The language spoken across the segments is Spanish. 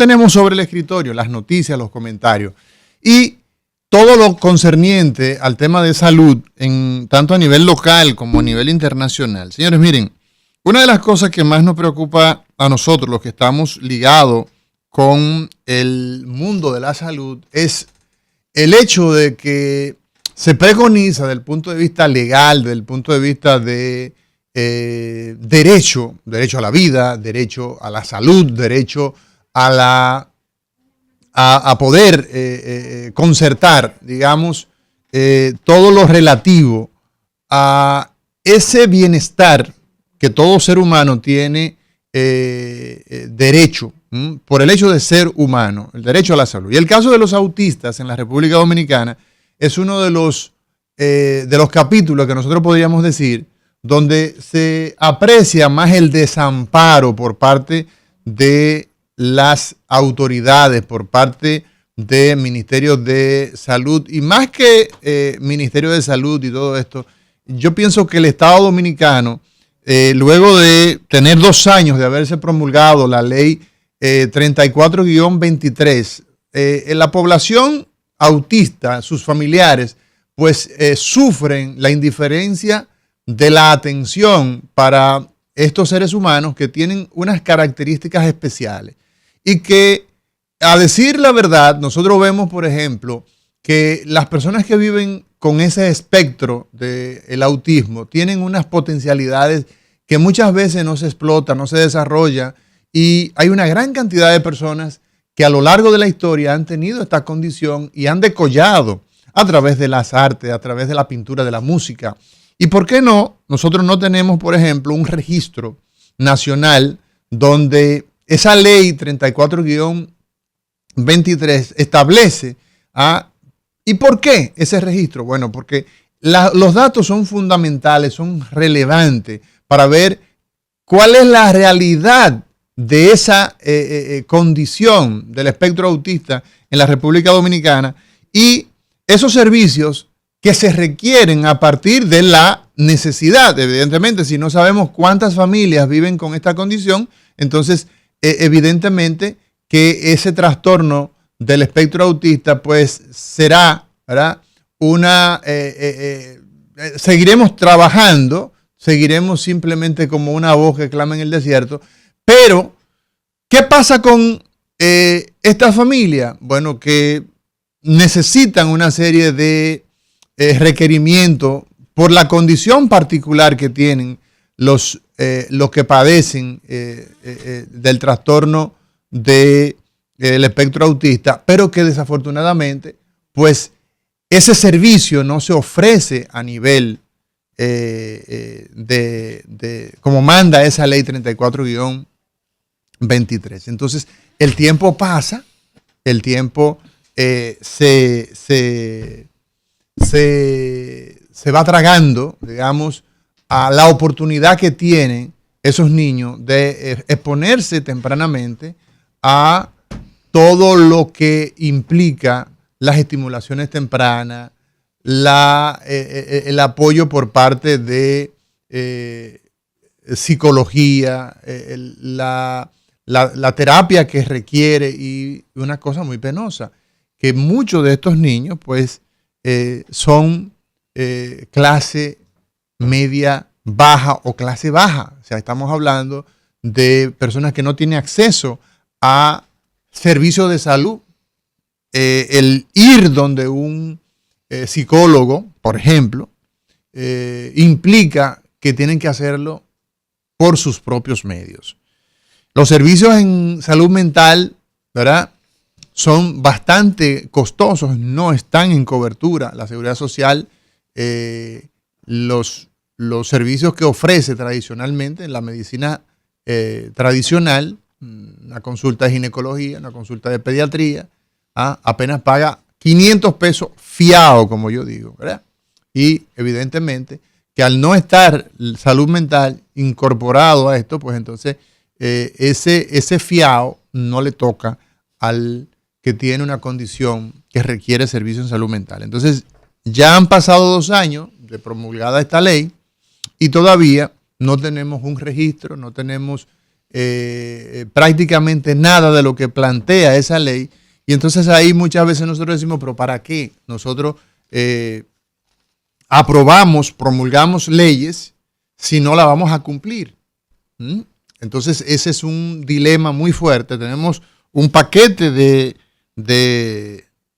tenemos sobre el escritorio las noticias, los comentarios y todo lo concerniente al tema de salud, tanto a nivel local como a nivel internacional. Señores, miren, una de las cosas que más nos preocupa a nosotros, los que estamos ligados con el mundo de la salud, es el hecho de que se preconiza desde el punto de vista legal, desde el punto de vista de derecho a la vida, derecho a la salud, derecho a poder concertar, digamos, todo lo relativo a ese bienestar que todo ser humano tiene derecho, por el hecho de ser humano, el derecho a la salud. Y el caso de los autistas en la República Dominicana es uno de los capítulos que nosotros podríamos decir donde se aprecia más el desamparo por parte de las autoridades, por parte de Ministerios de Salud, y más que Ministerio de Salud y todo esto, yo pienso que el Estado Dominicano, luego de tener 2 años de haberse promulgado la ley 34-23, la población autista, sus familiares, pues sufren la indiferencia de la atención para estos seres humanos que tienen unas características especiales y que, a decir la verdad, nosotros vemos, por ejemplo, que las personas que viven con ese espectro del autismo tienen unas potencialidades que muchas veces no se explotan, no se desarrollan, y hay una gran cantidad de personas que a lo largo de la historia han tenido esta condición y han decollado a través de las artes, a través de la pintura, de la música. ¿Y por qué no? Nosotros no tenemos, por ejemplo, un registro nacional donde esa ley 34-23 establece ¿y por qué ese registro? Bueno, porque los datos son fundamentales, son relevantes para ver cuál es la realidad de esa condición del espectro autista en la República Dominicana y esos servicios que se requieren a partir de la necesidad. Evidentemente, si no sabemos cuántas familias viven con esta condición, entonces evidentemente que ese trastorno del espectro autista pues será, ¿verdad? Seguiremos trabajando, seguiremos simplemente como una voz que clama en el desierto, pero ¿qué pasa con esta familia? Bueno, que necesitan una serie de requerimientos por la condición particular que tienen los que padecen del trastorno del espectro autista, pero que desafortunadamente, pues, ese servicio no se ofrece a nivel como manda esa ley 34-23. Entonces, el tiempo pasa, el tiempo se va tragando, digamos, a la oportunidad que tienen esos niños de exponerse tempranamente a todo lo que implica las estimulaciones tempranas, el apoyo por parte de psicología, la terapia que requiere, y una cosa muy penosa, que muchos de estos niños pues son clase media baja o clase baja. O sea, estamos hablando de personas que no tienen acceso a servicios de salud. El ir donde un psicólogo, por ejemplo, implica que tienen que hacerlo por sus propios medios. Los servicios en salud mental, ¿verdad?, son bastante costosos, no están en cobertura. La Seguridad Social, los servicios que ofrece tradicionalmente en la medicina tradicional, una consulta de ginecología, una consulta de pediatría, apenas paga 500 pesos fiado, como yo digo, ¿verdad? Y evidentemente que al no estar salud mental incorporado a esto, pues entonces ese fiado no le toca al que tiene una condición que requiere servicio en salud mental. Entonces, ya han pasado 2 años de promulgada esta ley y todavía no tenemos un registro, no tenemos prácticamente nada de lo que plantea esa ley. Y entonces ahí muchas veces nosotros decimos, pero ¿para qué? Nosotros aprobamos, promulgamos leyes si no la vamos a cumplir. ¿Mm? Entonces ese es un dilema muy fuerte. Tenemos un paquete de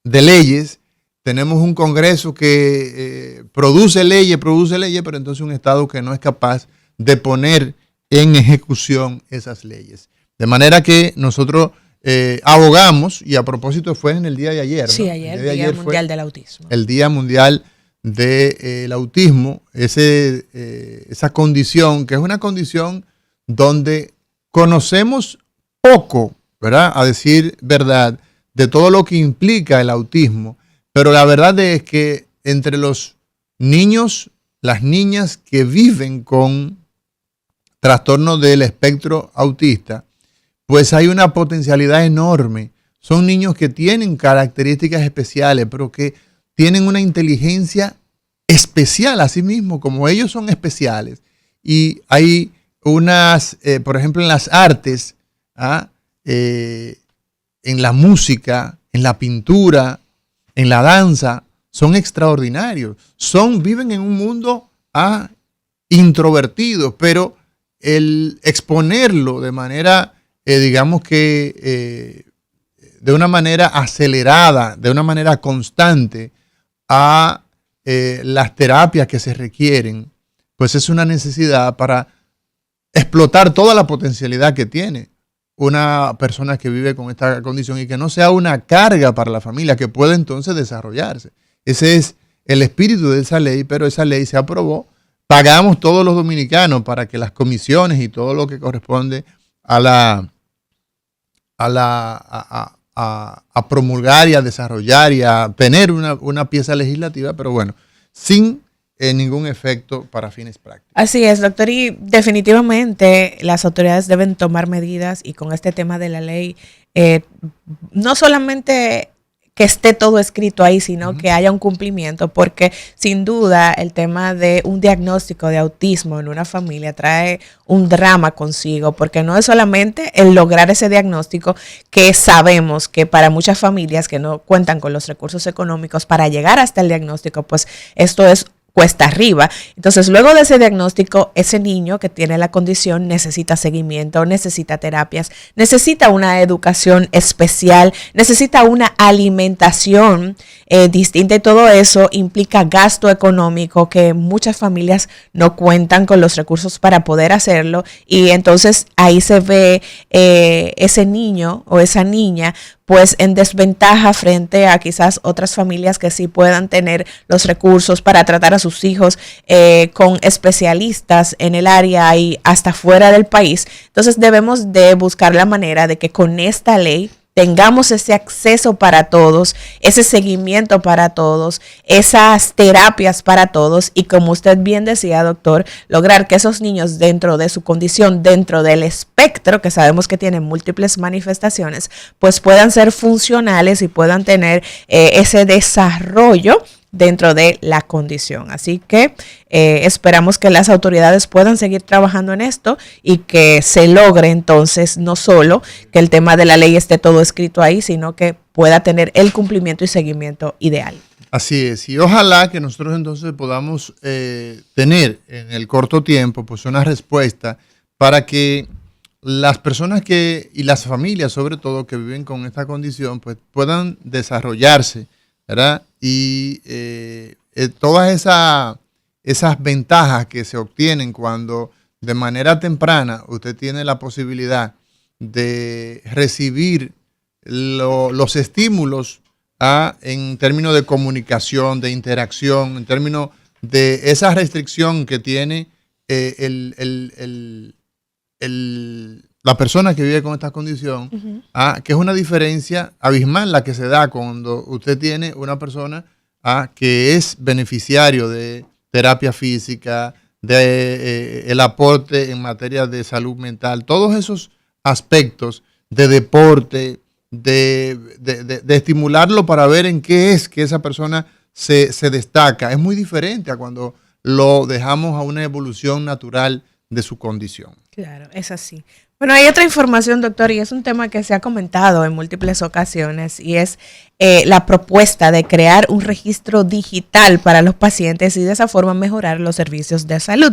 leyes, tenemos un Congreso que produce leyes, pero entonces un Estado que no es capaz de poner en ejecución esas leyes. De manera que nosotros abogamos, y a propósito fue en el día de ayer, ¿no? Sí, ayer, el Día Mundial del Autismo. El Día Mundial del Autismo, esa condición, que es una condición donde conocemos poco, ¿verdad? A decir verdad, de todo lo que implica el autismo, pero la verdad es que entre los niños, las niñas que viven con trastorno del espectro autista, pues hay una potencialidad enorme. Son niños que tienen características especiales, pero que tienen una inteligencia especial a sí mismos, como ellos son especiales. Y hay unas, por ejemplo, en las artes, en la música, en la pintura, en la danza, son extraordinarios. Viven en un mundo introvertido, pero el exponerlo de manera, digamos que de una manera acelerada, de una manera constante a las terapias que se requieren, pues es una necesidad para explotar toda la potencialidad que tiene una persona que vive con esta condición y que no sea una carga para la familia, que pueda entonces desarrollarse. Ese es el espíritu de esa ley, pero esa ley se aprobó. Pagamos todos los dominicanos para que las comisiones y todo lo que corresponde a promulgar y a desarrollar y a tener una pieza legislativa, pero bueno, sin ningún efecto para fines prácticos. Así es, doctor, y definitivamente las autoridades deben tomar medidas, y con este tema de la ley, no solamente que esté todo escrito ahí, sino que haya un cumplimiento, porque sin duda el tema de un diagnóstico de autismo en una familia trae un drama consigo, porque no es solamente el lograr ese diagnóstico, que sabemos que para muchas familias que no cuentan con los recursos económicos para llegar hasta el diagnóstico, pues esto es cuesta arriba. Entonces, luego de ese diagnóstico, ese niño que tiene la condición necesita seguimiento, necesita terapias, necesita una educación especial, necesita una alimentación distinta, y todo eso implica gasto económico que muchas familias no cuentan con los recursos para poder hacerlo, y entonces ahí se ve ese niño o esa niña pues en desventaja frente a quizás otras familias que sí puedan tener los recursos para tratar a sus hijos con especialistas en el área y hasta fuera del país. Entonces debemos de buscar la manera de que con esta ley tengamos ese acceso para todos, ese seguimiento para todos, esas terapias para todos, y como usted bien decía, doctor, lograr que esos niños dentro de su condición, dentro del espectro, que sabemos que tienen múltiples manifestaciones, pues puedan ser funcionales y puedan tener ese desarrollo dentro de la condición. Así que esperamos que las autoridades puedan seguir trabajando en esto y que se logre entonces no solo que el tema de la ley esté todo escrito ahí, sino que pueda tener el cumplimiento y seguimiento ideal. Así es, y ojalá que nosotros entonces podamos tener en el corto tiempo pues una respuesta para que las personas y las familias sobre todo que viven con esta condición pues puedan desarrollarse, ¿verdad? Y todas esas ventajas que se obtienen cuando de manera temprana usted tiene la posibilidad de recibir los estímulos en términos de comunicación, de interacción, en términos de esa restricción que tiene la persona que vive con esta condición, que es una diferencia abismal la que se da cuando usted tiene una persona que es beneficiario de terapia física, de el aporte en materia de salud mental, todos esos aspectos de deporte, de estimularlo para ver en qué es que esa persona se destaca. Es muy diferente a cuando lo dejamos a una evolución natural de su condición. Claro, es así. Bueno, hay otra información, doctor, y es un tema que se ha comentado en múltiples ocasiones, y es la propuesta de crear un registro digital para los pacientes y de esa forma mejorar los servicios de salud.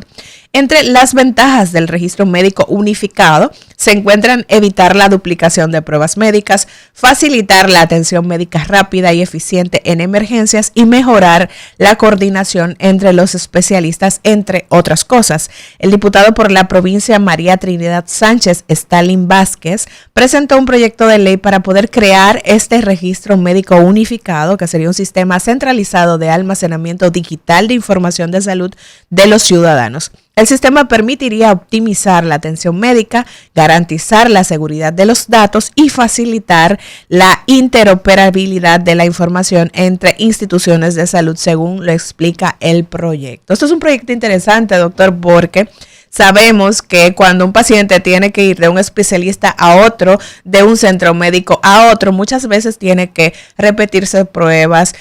Entre las ventajas del registro médico unificado se encuentran evitar la duplicación de pruebas médicas, facilitar la atención médica rápida y eficiente en emergencias y mejorar la coordinación entre los especialistas, entre otras cosas. El diputado por la provincia María Trinidad Sánchez Stalin Vázquez presentó un proyecto de ley para poder crear este registro médico unificado, que sería un sistema centralizado de almacenamiento digital de información de salud de los ciudadanos. El sistema permitiría optimizar la atención médica, garantizar la seguridad de los datos y facilitar la interoperabilidad de la información entre instituciones de salud, según lo explica el proyecto. Esto es un proyecto interesante, doctor, porque sabemos que cuando un paciente tiene que ir de un especialista a otro, de un centro médico a otro, muchas veces tiene que repetirse pruebas,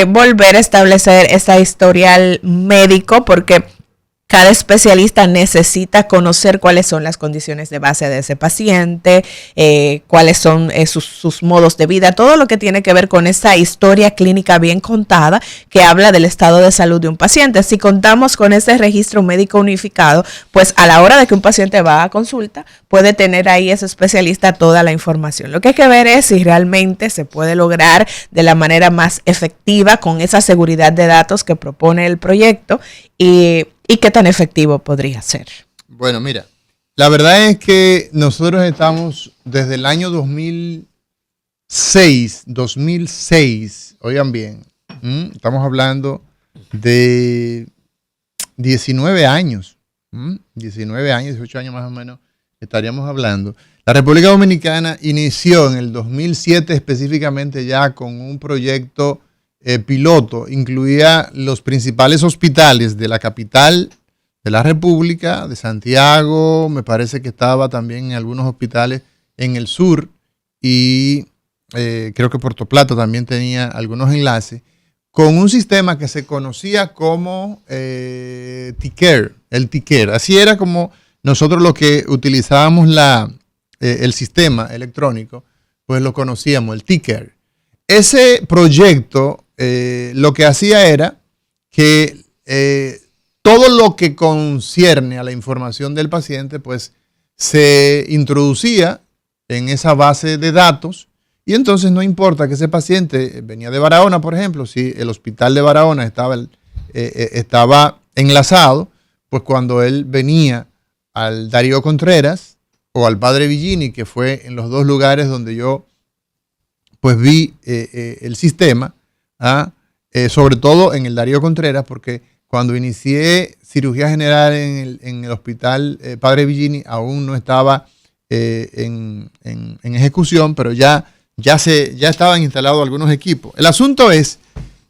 volver a establecer ese historial médico, porque cada especialista necesita conocer cuáles son las condiciones de base de ese paciente, cuáles son sus modos de vida, todo lo que tiene que ver con esa historia clínica bien contada que habla del estado de salud de un paciente. Si contamos con ese registro médico unificado, pues a la hora de que un paciente va a consulta, puede tener ahí ese especialista toda la información. Lo que hay que ver es si realmente se puede lograr de la manera más efectiva con esa seguridad de datos que propone el proyecto y qué tan efectivo podría ser. Bueno, mira, la verdad es que nosotros estamos desde el año 2006, oigan bien, estamos hablando de 19 años, 19 años, 18 años más o menos estaríamos hablando. La República Dominicana inició en el 2007 específicamente ya con un proyecto piloto, incluía los principales hospitales de la capital de la República, de Santiago, me parece que estaba también en algunos hospitales en el sur y creo que Puerto Plata también tenía algunos enlaces, con un sistema que se conocía como TCare, el TCare. Así era como nosotros lo que utilizábamos el sistema electrónico, pues lo conocíamos, el TCare. Ese proyecto lo que hacía era que todo lo que concierne a la información del paciente, pues se introducía en esa base de datos y entonces no importa que ese paciente venía de Barahona, por ejemplo, si el hospital de Barahona estaba enlazado, pues cuando él venía al Darío Contreras o al Padre Villini, que fue en los dos lugares donde yo pues vi el sistema, sobre todo en el Darío Contreras, porque cuando inicié cirugía general en el hospital Padre Villini aún no estaba en ejecución, pero ya estaban instalados algunos equipos. El asunto es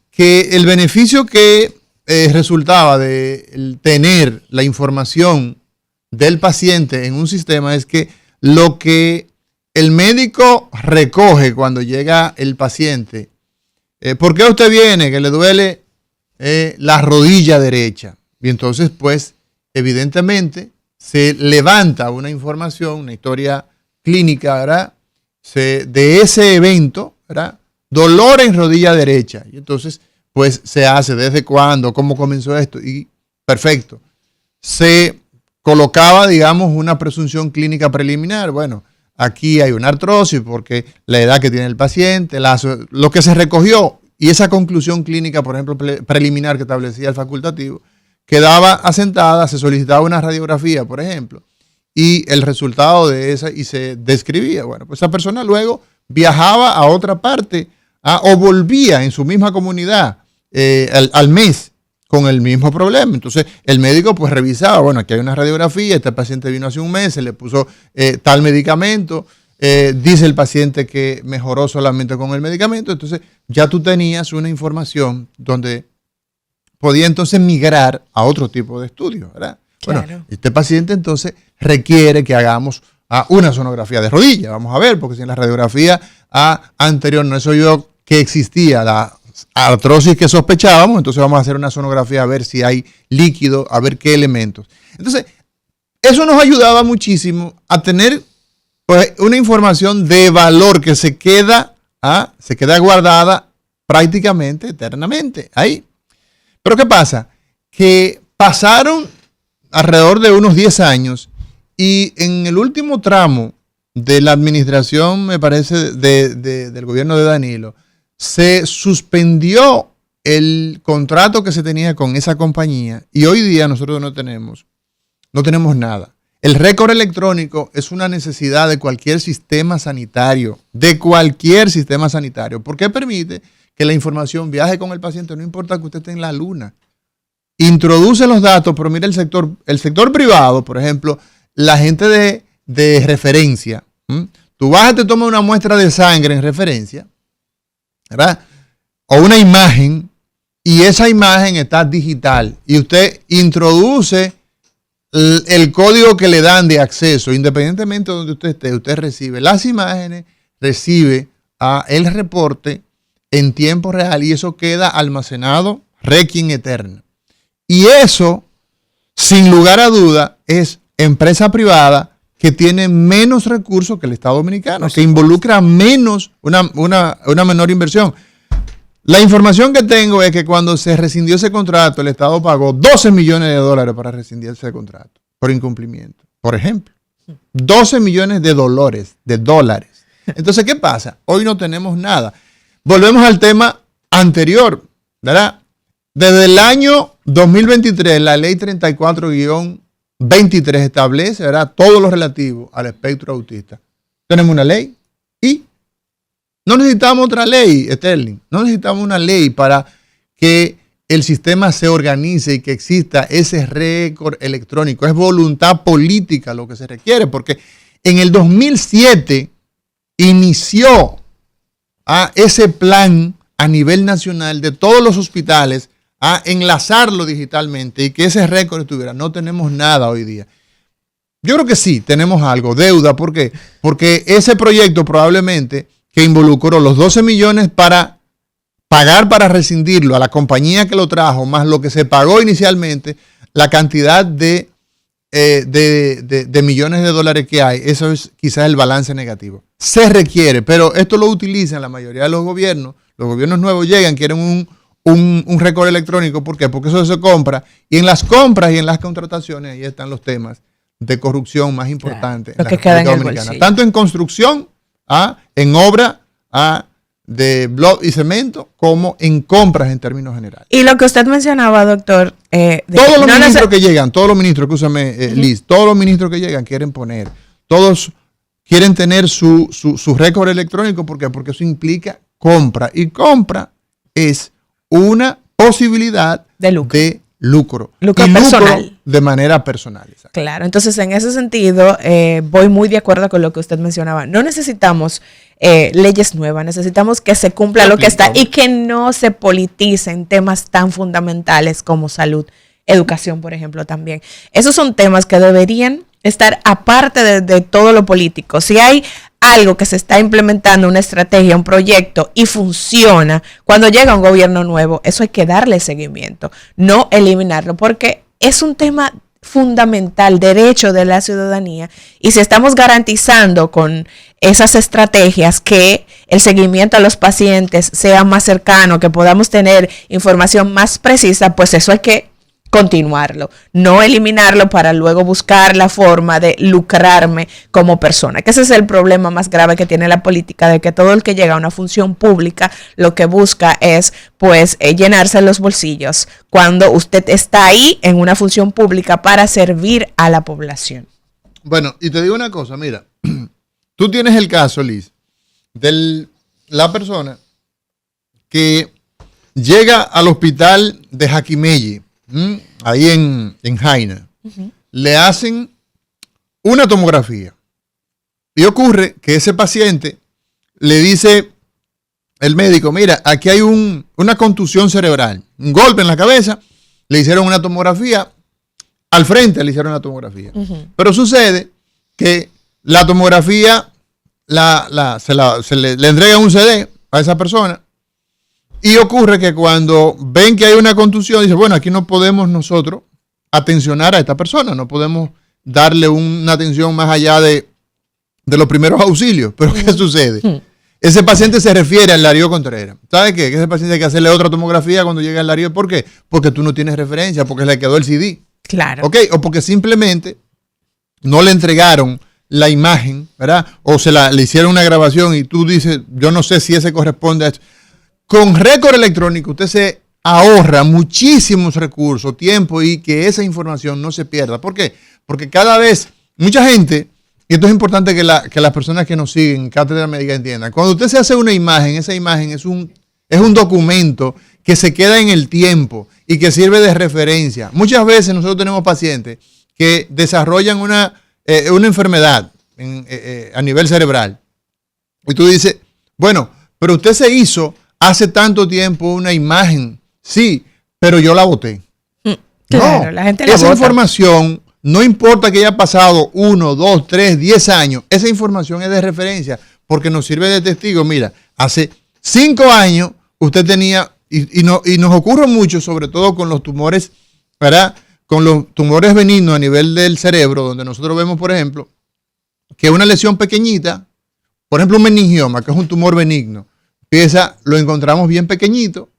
que el beneficio que resultaba de tener la información del paciente en un sistema es que lo que el médico recoge cuando llega el paciente, ¿por qué usted viene? Que le duele la rodilla derecha. Y entonces, pues, evidentemente, se levanta una información, una historia clínica, ¿verdad? De ese evento, ¿verdad? Dolor en rodilla derecha. Y entonces, pues, se hace desde cuándo, cómo comenzó esto. Y perfecto. Se colocaba, digamos, una presunción clínica preliminar. Bueno, aquí hay una artrosis porque la edad que tiene el paciente, lo que se recogió y esa conclusión clínica, por ejemplo, preliminar que establecía el facultativo, quedaba asentada, se solicitaba una radiografía, por ejemplo, y el resultado de esa y se describía. Bueno, pues esa persona luego viajaba a otra parte o volvía en su misma comunidad al mes con el mismo problema. Entonces el médico pues revisaba, bueno, aquí hay una radiografía, este paciente vino hace un mes, se le puso tal medicamento, dice el paciente que mejoró solamente con el medicamento, entonces ya tú tenías una información donde podía entonces migrar a otro tipo de estudio, ¿verdad? Claro. Bueno, este paciente entonces requiere que hagamos una sonografía de rodilla, vamos a ver, porque si en la radiografía anterior no soy yo que existía la artrosis que sospechábamos, entonces vamos a hacer una sonografía a ver si hay líquido, a ver qué elementos. Entonces, eso nos ayudaba muchísimo a tener pues, una información de valor que se queda guardada prácticamente eternamente ahí. Pero ¿qué pasa? Que pasaron alrededor de unos 10 años y en el último tramo de la administración, me parece, del gobierno de Danilo, se suspendió el contrato que se tenía con esa compañía y hoy día nosotros no tenemos nada. El récord electrónico es una necesidad de cualquier sistema sanitario, porque permite que la información viaje con el paciente, no importa que usted esté en la luna. Introduce los datos, pero mira el sector privado, por ejemplo, la gente de referencia. Tú vas y te tomas una muestra de sangre en referencia, ¿verdad? O una imagen, y esa imagen está digital, y usted introduce el código que le dan de acceso, independientemente de donde usted esté, usted recibe las imágenes, recibe el reporte en tiempo real y eso queda almacenado requiem eterna. Y eso, sin lugar a duda, es empresa privada que tiene menos recursos que el Estado Dominicano, que involucra menos, una menor inversión. La información que tengo es que cuando se rescindió ese contrato, el Estado pagó $12 millones para rescindir ese contrato por incumplimiento. Por ejemplo, $12 millones de dólares. Entonces, ¿qué pasa? Hoy no tenemos nada. Volvemos al tema anterior, ¿verdad? Desde el año 2023, la ley 34-23 establece, ¿verdad?, todo lo relativo al espectro autista. Tenemos una ley y no necesitamos otra ley, Sterling. No necesitamos una ley para que el sistema se organice y que exista ese récord electrónico. Es voluntad política lo que se requiere, porque en el 2007 inició ese plan a nivel nacional de todos los hospitales a enlazarlo digitalmente y que ese récord estuviera. No tenemos nada hoy día. Yo creo que sí, tenemos algo, deuda. ¿Por qué? Porque ese proyecto probablemente que involucró los 12 millones para pagar para rescindirlo a la compañía que lo trajo, más lo que se pagó inicialmente, la cantidad de millones de dólares que hay, eso es quizás el balance negativo. Se requiere, pero esto lo utilizan la mayoría de los gobiernos nuevos llegan, quieren un récord electrónico. ¿Por qué? Porque eso se compra, y en las compras y en las contrataciones ahí están los temas de corrupción más importantes en la República Dominicana, tanto en construcción, en obra de block y cemento, como en compras en términos generales. Y lo que usted mencionaba, doctor, todos los ministros que llegan, Liz, todos los ministros que llegan quieren poner, todos quieren tener su récord electrónico. ¿Por qué? Porque eso implica compra, y compra es una posibilidad de lucro personal, de manera personal. Exacto. Claro, entonces en ese sentido voy muy de acuerdo con lo que usted mencionaba. No necesitamos leyes nuevas, necesitamos que se cumpla lo que está y que no se politicen temas tan fundamentales como salud, educación, por ejemplo, también. Esos son temas que deberían estar aparte de todo lo político. Si hay algo que se está implementando, una estrategia, un proyecto, y funciona, cuando llega un gobierno nuevo, eso hay que darle seguimiento, no eliminarlo, porque es un tema fundamental, derecho de la ciudadanía, y si estamos garantizando con esas estrategias que el seguimiento a los pacientes sea más cercano, que podamos tener información más precisa, pues eso hay que continuarlo, no eliminarlo para luego buscar la forma de lucrarme como persona, que ese es el problema más grave que tiene la política, de que todo el que llega a una función pública lo que busca es pues llenarse los bolsillos, cuando usted está ahí en una función pública para servir a la población. Bueno, y te digo una cosa, mira, tú tienes el caso, Liz, de la persona que llega al hospital de Jaquimelle, ahí en Jaina, le hacen una tomografía y ocurre que ese paciente le dice el médico: mira, aquí hay una contusión cerebral, un golpe en la cabeza. Le hicieron una tomografía, al frente le hicieron una tomografía, pero sucede que la tomografía se le entrega un CD a esa persona. Y ocurre que cuando ven que hay una contusión, dicen: bueno, aquí no podemos nosotros atencionar a esta persona, no podemos darle una atención más allá de los primeros auxilios. Pero ¿qué sucede? Ese paciente se refiere al Darío Contreras. ¿Sabe qué? Que ese paciente hay que hacerle otra tomografía cuando llegue al Darío. ¿Por qué? Porque tú no tienes referencia, porque le quedó el CD. Claro. ¿Ok? O porque simplemente no le entregaron la imagen, ¿verdad? O le hicieron una grabación y tú dices, yo no sé si ese corresponde a esto. Con récord electrónico usted se ahorra muchísimos recursos, tiempo y que esa información no se pierda. ¿Por qué? Porque cada vez, mucha gente, y esto es importante que las personas que nos siguen en Cátedra Médica entiendan, cuando usted se hace una imagen, esa imagen es un documento que se queda en el tiempo y que sirve de referencia. Muchas veces nosotros tenemos pacientes que desarrollan una enfermedad a nivel cerebral. Y tú dices, bueno, pero usted se hizo hace tanto tiempo una imagen. Sí, pero yo la boté. Claro, no, la gente la esa bota. información, no importa que haya pasado 1, 2, 3, 10 años, esa información es de referencia porque nos sirve de testigo. Mira, hace 5 años usted tenía, y nos ocurre mucho, sobre todo con los tumores, ¿verdad? Con los tumores benignos a nivel del cerebro, donde nosotros vemos, por ejemplo, que una lesión pequeñita, por ejemplo, un meningioma, que es un tumor benigno, lo encontramos bien pequeñito.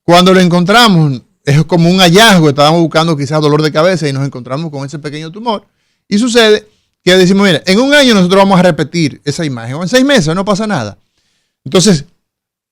Cuando lo encontramos, es como un hallazgo, estábamos buscando quizás dolor de cabeza y nos encontramos con ese pequeño tumor. Y sucede que decimos, mira, en un año nosotros vamos a repetir esa imagen, o en 6 meses, no pasa nada. Entonces,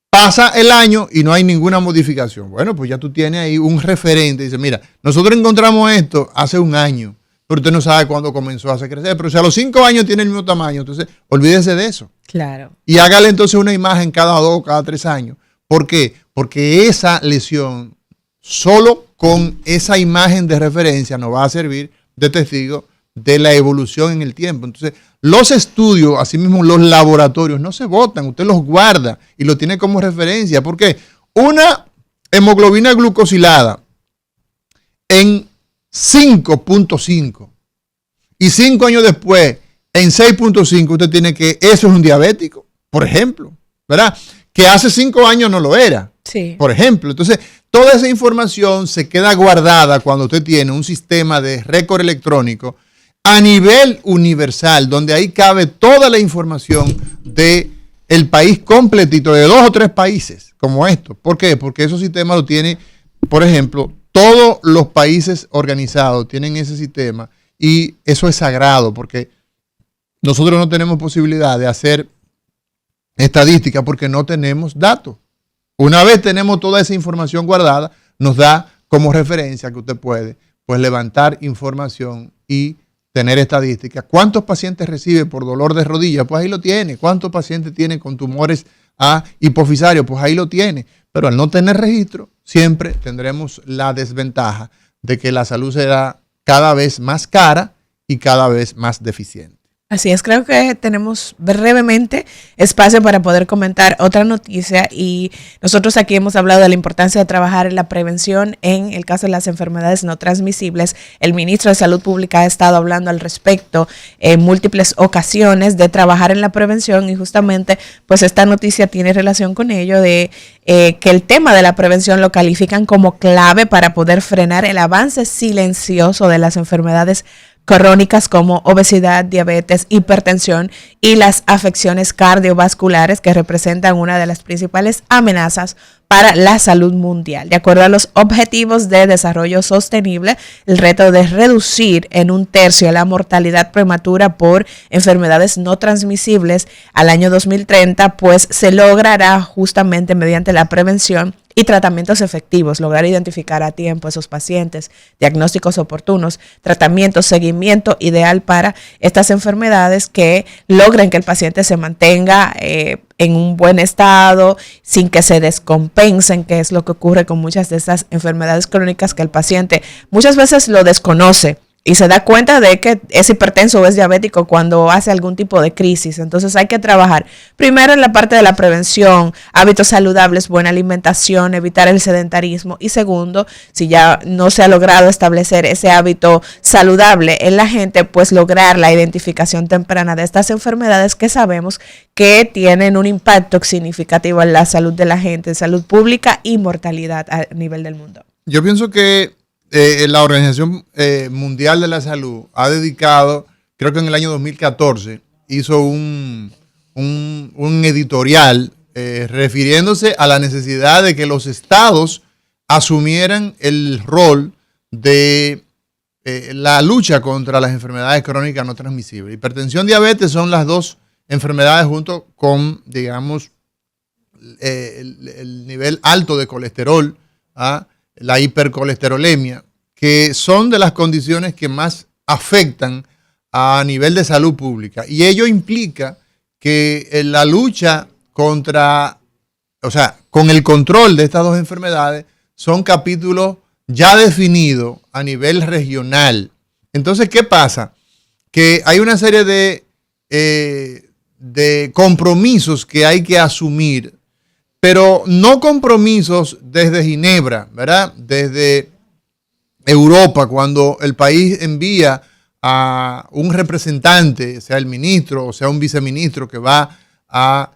pasa el año y no hay ninguna modificación. Bueno, pues ya tú tienes ahí un referente. Dice, mira, nosotros encontramos esto hace un año, pero usted no sabe cuándo comenzó a hacer crecer. Pero si a los 5 años tiene el mismo tamaño, entonces olvídese de eso. Claro. Y hágale entonces una imagen cada 2, cada 3 años. ¿Por qué? Porque esa lesión, solo con esa imagen de referencia, nos va a servir de testigo de la evolución en el tiempo. Entonces, los estudios, así mismo los laboratorios, no se botan, usted los guarda y lo tiene como referencia. ¿Por qué? Una hemoglobina glucosilada en 5.5 y 5 años después en 6.5, usted tiene que, eso es un diabético, por ejemplo, ¿verdad? Que hace 5 años no lo era, sí, por ejemplo. Entonces, toda esa información se queda guardada cuando usted tiene un sistema de récord electrónico a nivel universal, donde ahí cabe toda la información del país completito, de 2 o 3 países como estos. ¿Por qué? Porque esos sistemas lo tiene, por ejemplo, todos los países organizados tienen ese sistema y eso es sagrado porque nosotros no tenemos posibilidad de hacer estadística porque no tenemos datos. Una vez tenemos toda esa información guardada, nos da como referencia que usted puede pues levantar información y tener estadísticas. ¿Cuántos pacientes recibe por dolor de rodilla? Pues ahí lo tiene. ¿Cuántos pacientes tiene con tumores hipofisarios? Pues ahí lo tiene. Pero al no tener registro, siempre tendremos la desventaja de que la salud será cada vez más cara y cada vez más deficiente. Así es, creo que tenemos brevemente espacio para poder comentar otra noticia y nosotros aquí hemos hablado de la importancia de trabajar en la prevención en el caso de las enfermedades no transmisibles. El ministro de Salud Pública ha estado hablando al respecto en múltiples ocasiones de trabajar en la prevención y justamente pues esta noticia tiene relación con ello de que el tema de la prevención lo califican como clave para poder frenar el avance silencioso de las enfermedades crónicas como obesidad, diabetes, hipertensión y las afecciones cardiovasculares que representan una de las principales amenazas para la salud mundial. De acuerdo a los Objetivos de Desarrollo Sostenible, el reto de reducir en 1/3 la mortalidad prematura por enfermedades no transmisibles al año 2030, pues se logrará justamente mediante la prevención y tratamientos efectivos, lograr identificar a tiempo a esos pacientes, diagnósticos oportunos, tratamientos, seguimiento ideal para estas enfermedades que logren que el paciente se mantenga en un buen estado, sin que se descompensen, que es lo que ocurre con muchas de estas enfermedades crónicas, que el paciente muchas veces lo desconoce y se da cuenta de que es hipertenso o es diabético cuando hace algún tipo de crisis. Entonces hay que trabajar primero en la parte de la prevención, hábitos saludables, buena alimentación, evitar el sedentarismo y segundo, si ya no se ha logrado establecer ese hábito saludable en la gente, pues lograr la identificación temprana de estas enfermedades que sabemos que tienen un impacto significativo en la salud de la gente, en salud pública y mortalidad a nivel del mundo. Yo pienso que la Organización Mundial de la Salud ha dedicado, creo que en el año 2014, hizo un editorial refiriéndose a la necesidad de que los estados asumieran el rol de la lucha contra las enfermedades crónicas no transmisibles. Hipertensión, diabetes son las dos enfermedades junto con, digamos, el nivel alto de colesterol, la hipercolesterolemia, que son de las condiciones que más afectan a nivel de salud pública. Y ello implica que la lucha con el control de estas dos enfermedades son capítulos ya definidos a nivel regional. Entonces, ¿qué pasa? Que hay una serie de compromisos que hay que asumir, pero no compromisos desde Ginebra, ¿verdad? Desde Europa, cuando el país envía a un representante, sea el ministro o sea un viceministro, que va a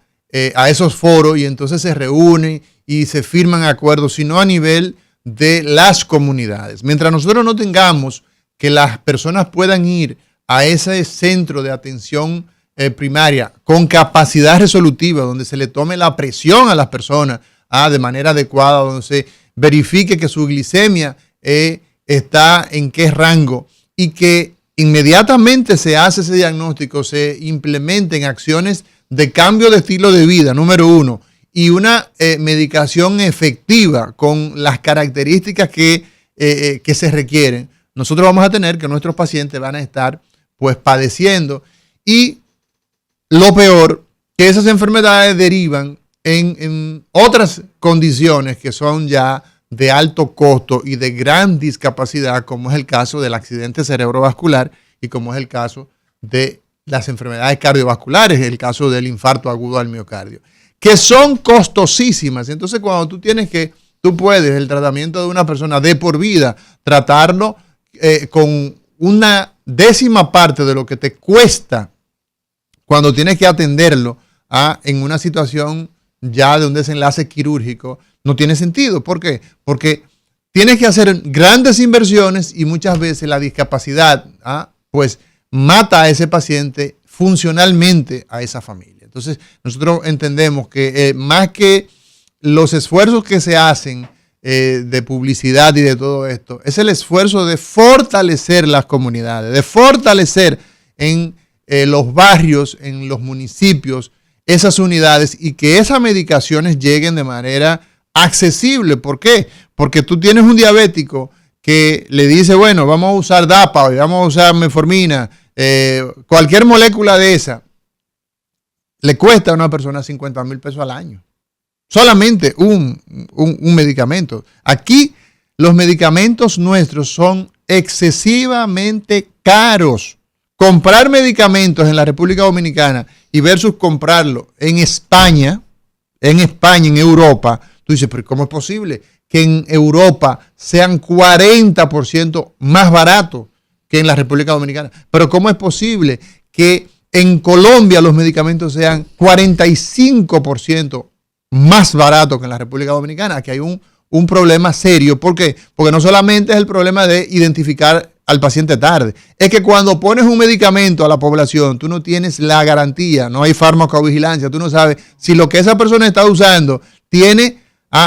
esos foros y entonces se reúnen y se firman acuerdos, sino a nivel de las comunidades. Mientras nosotros no tengamos que las personas puedan ir a ese centro de atención primaria con capacidad resolutiva, donde se le tome la presión a las personas de manera adecuada, donde se verifique que su glicemia está en qué rango y que inmediatamente se hace ese diagnóstico, se implementen acciones de cambio de estilo de vida, número uno, y una medicación efectiva con las características que se requieren. Nosotros vamos a tener que nuestros pacientes van a estar pues padeciendo, y lo peor, que esas enfermedades derivan en otras condiciones que son ya de alto costo y de gran discapacidad, como es el caso del accidente cerebrovascular y como es el caso de las enfermedades cardiovasculares, el caso del infarto agudo al miocardio, que son costosísimas. Entonces, cuando tú puedes el tratamiento de una persona de por vida, tratarlo con una décima parte de lo que te cuesta cuando tienes que atenderlo en una situación ya de un desenlace quirúrgico, no tiene sentido. ¿Por qué? Porque tienes que hacer grandes inversiones y muchas veces la discapacidad pues mata a ese paciente funcionalmente a esa familia. Entonces nosotros entendemos que más que los esfuerzos que se hacen de publicidad y de todo esto, es el esfuerzo de fortalecer las comunidades, de fortalecer en los barrios, en los municipios, esas unidades, y que esas medicaciones lleguen de manera accesible. ¿Por qué? Porque tú tienes un diabético que le dice, bueno, vamos a usar DAPA, vamos a usar metformina, cualquier molécula de esa, le cuesta a una persona 50,000 pesos al año. Solamente un medicamento. Aquí los medicamentos nuestros son excesivamente caros. Comprar medicamentos en la República Dominicana y versus comprarlo en España, en Europa, tú dices, pero ¿cómo es posible que en Europa sean 40% más barato que en la República Dominicana? Pero ¿cómo es posible que en Colombia los medicamentos sean 45% más barato que en la República Dominicana? Aquí hay un problema serio. ¿Por qué? Porque no solamente es el problema de identificar al paciente tarde, es que cuando pones un medicamento a la población, tú no tienes la garantía, no hay farmacovigilancia, tú no sabes si lo que esa persona está usando tiene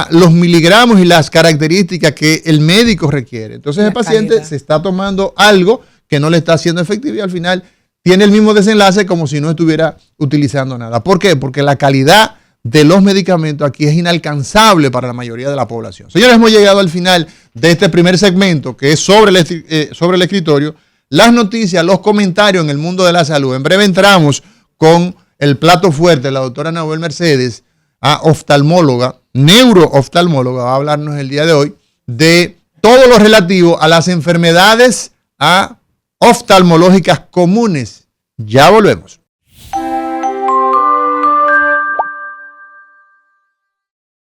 los miligramos y las características que el médico requiere. Entonces el paciente se está tomando algo que no le está haciendo efectivo y al final tiene el mismo desenlace como si no estuviera utilizando nada. ¿Por qué? Porque la calidad de los medicamentos aquí es inalcanzable para la mayoría de la población. Señores, hemos llegado al final de este primer segmento, que es sobre el escritorio, las noticias, los comentarios en el mundo de la salud. En breve entramos con el plato fuerte, la doctora Nahuel Mercedes, oftalmóloga, neurooftalmóloga, va a hablarnos el día de hoy de todo lo relativo a las enfermedades oftalmológicas comunes. Ya volvemos.